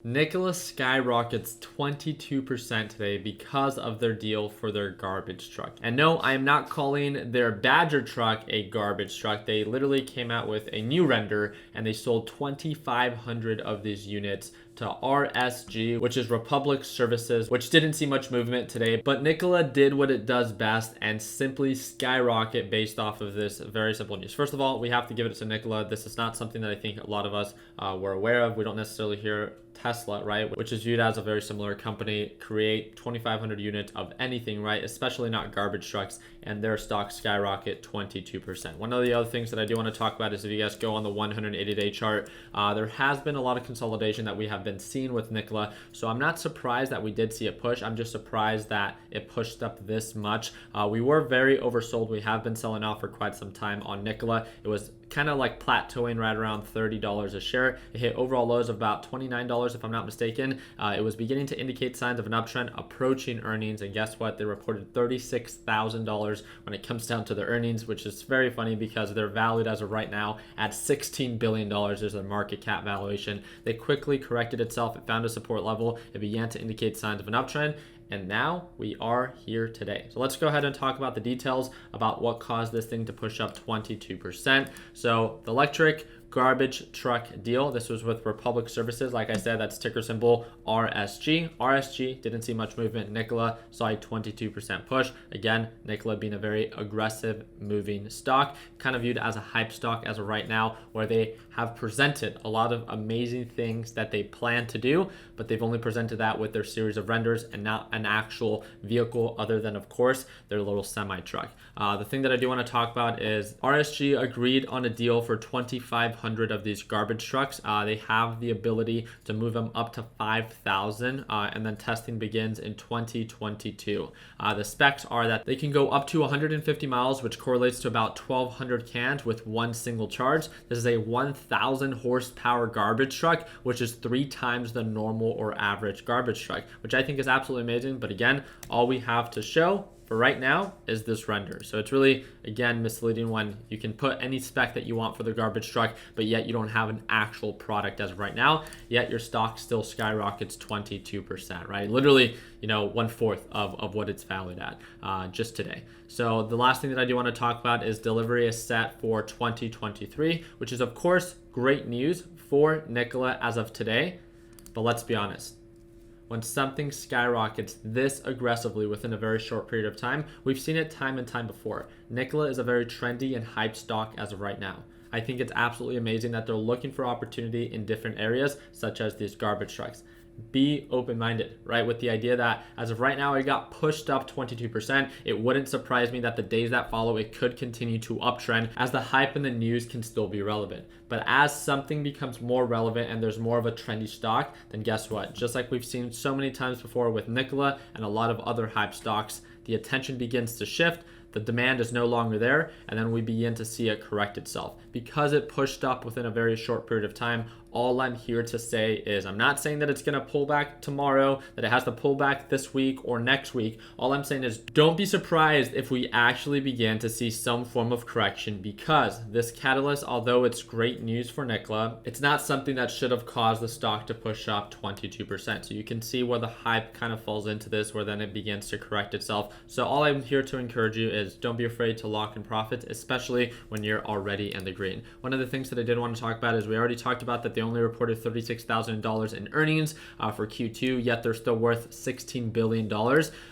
Nikola skyrockets 22% today because of their deal for their garbage truck. And no, I am not calling their Badger truck a garbage truck. They literally came out with a new render and they sold 2,500 of these units to RSG, which is Republic Services, which didn't see much movement today. But Nikola did what it does best and simply skyrocket based off of this very simple news. First of all, we have to give it to Nikola. This is not something that I think a lot of us were aware of. We don't necessarily hear Tesla, right, which is viewed as a very similar company, create 2,500 units of anything, right, especially not garbage trucks, and their stock skyrocket 22%. One of the other things that I do want to talk about is if you guys go on the 180-day chart, there has been a lot of consolidation that we have been seeing with Nikola, so I'm not surprised that we did see a push. I'm just surprised that it pushed up this much. We were very oversold. We have been selling off for quite some time on Nikola. It was kind of like plateauing right around $30 a share. It hit overall lows of about $29 if I'm not mistaken. It was beginning to indicate signs of an uptrend approaching earnings, and guess what? They reported $36,000 when it comes down to their earnings, which is very funny because they're valued as of right now at $16 billion is their market cap valuation. They quickly corrected itself. It found a support level. It began to indicate signs of an uptrend. And now we are here today. So let's go ahead and talk about the details about what caused this thing to push up 22%. So the electric garbage truck deal, this was with Republic Services. Like I said, that's ticker symbol RSG. RSG didn't see much movement. Nikola saw a 22% push. Again, Nikola being a very aggressive moving stock, kind of viewed as a hype stock as of right now, where they have presented a lot of amazing things that they plan to do, but they've only presented that with their series of renders and not an actual vehicle other than, of course, their little semi truck. The thing that I do want to talk about is RSG agreed on a deal for 2,500 of these garbage trucks. They have the ability to move them up to 5,000, and then testing begins in 2022. The specs are that they can go up to 150 miles, which correlates to about 1,200 cans with one single charge. This is a 1,000 horsepower garbage truck, which is 3 times the normal or average garbage truck, which I think is absolutely amazing. But again, all we have to show for right now is this render. So it's really, again, misleading when you can put any spec that you want for the garbage truck, but yet you don't have an actual product as of right now, yet your stock still skyrockets 22%, right? Literally, 1/4 of what it's valued at just today. So the last thing that I do want to talk about is delivery is set for 2023, which is of course great news for Nikola as of today. But let's be honest. When something skyrockets this aggressively within a very short period of time, we've seen it time and time before. Nikola is a very trendy and hyped stock as of right now. I think it's absolutely amazing that they're looking for opportunity in different areas, such as these garbage trucks. Be open-minded, right? With the idea that as of right now, it got pushed up 22%. It wouldn't surprise me that the days that follow, it could continue to uptrend as the hype and the news can still be relevant. But as something becomes more relevant and there's more of a trendy stock, then guess what? Just like we've seen so many times before with Nikola and a lot of other hype stocks, the attention begins to shift. The demand is no longer there, and then we begin to see it correct itself. Because it pushed up within a very short period of time, all I'm here to say is I'm not saying that it's going to pull back tomorrow, that it has to pull back this week or next week. All I'm saying is don't be surprised if we actually begin to see some form of correction, because this catalyst, although it's great news for Nikola, it's not something that should have caused the stock to push up 22%. So you can see where the hype kind of falls into this, where then it begins to correct itself. So all I'm here to encourage you is don't be afraid to lock in profits, especially when you're already in the green. One of the things that I did want to talk about is we already talked about that they only reported $36,000 in earnings for Q2, yet they're still worth $16 billion.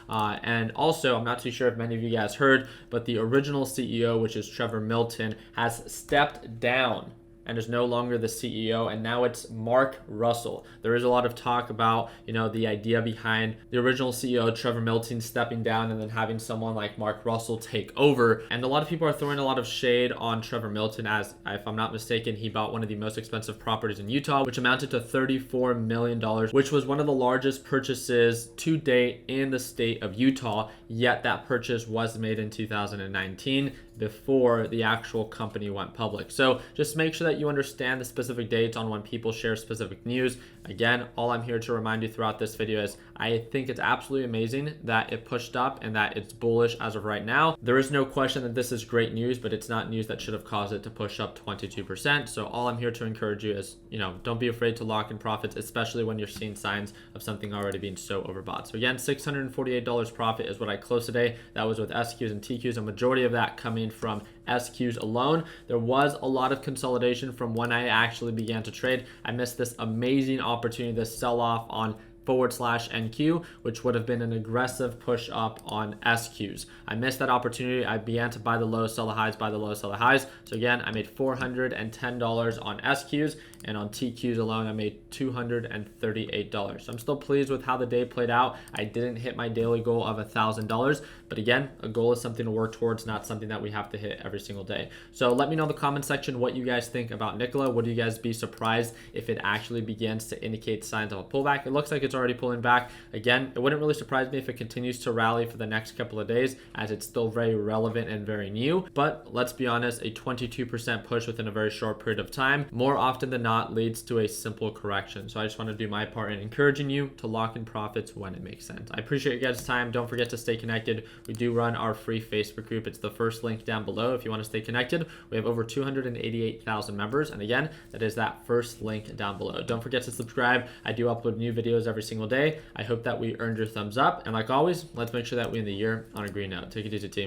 And also, I'm not too sure if many of you guys heard, but the original CEO, which is Trevor Milton, has stepped down and is no longer the CEO, and now it's Mark Russell. There is a lot of talk about, the idea behind the original CEO, Trevor Milton, stepping down and then having someone like Mark Russell take over. And a lot of people are throwing a lot of shade on Trevor Milton as, if I'm not mistaken, he bought one of the most expensive properties in Utah, which amounted to $34 million, which was one of the largest purchases to date in the state of Utah, yet that purchase was made in 2019. before the actual company went public. So just make sure that you understand the specific dates on when people share specific news. Again, all I'm here to remind you throughout this video is I think it's absolutely amazing that it pushed up and that it's bullish as of right now. There is no question that this is great news, but it's not news that should have caused it to push up 22%. So all I'm here to encourage you is, don't be afraid to lock in profits, especially when you're seeing signs of something already being so overbought. So again, $648 profit is what I closed today. That was with SQs and TQs, a majority of that coming from SQs alone. There was a lot of consolidation from when I actually began to trade. I missed this amazing opportunity, this sell-off on /NQ, which would have been an aggressive push up on SQs. I missed that opportunity. I began to buy the lows, sell the highs, buy the lows, sell the highs. So again, I made $410 on SQs, and on TQs alone, I made $238. So I'm still pleased with how the day played out. I didn't hit my daily goal of $1,000, but again, a goal is something to work towards, not something that we have to hit every single day. So let me know in the comment section what you guys think about Nikola. Would you guys be surprised if it actually begins to indicate signs of a pullback? It looks like it's already pulling back. Again, it wouldn't really surprise me if it continues to rally for the next couple of days, as it's still very relevant and very new. But let's be honest, a 22% push within a very short period of time, more often than not, leads to a simple correction. So I just want to do my part in encouraging you to lock in profits when it makes sense. I appreciate you guys' time. Don't forget to stay connected. We do run our free Facebook group. It's the first link down below if you want to stay connected. We have over 288,000 members. And again, that is that first link down below. Don't forget to subscribe. I do upload new videos every single day. I hope that we earned your thumbs up. And like always, let's make sure that we end the year on a green note. Take it easy, team.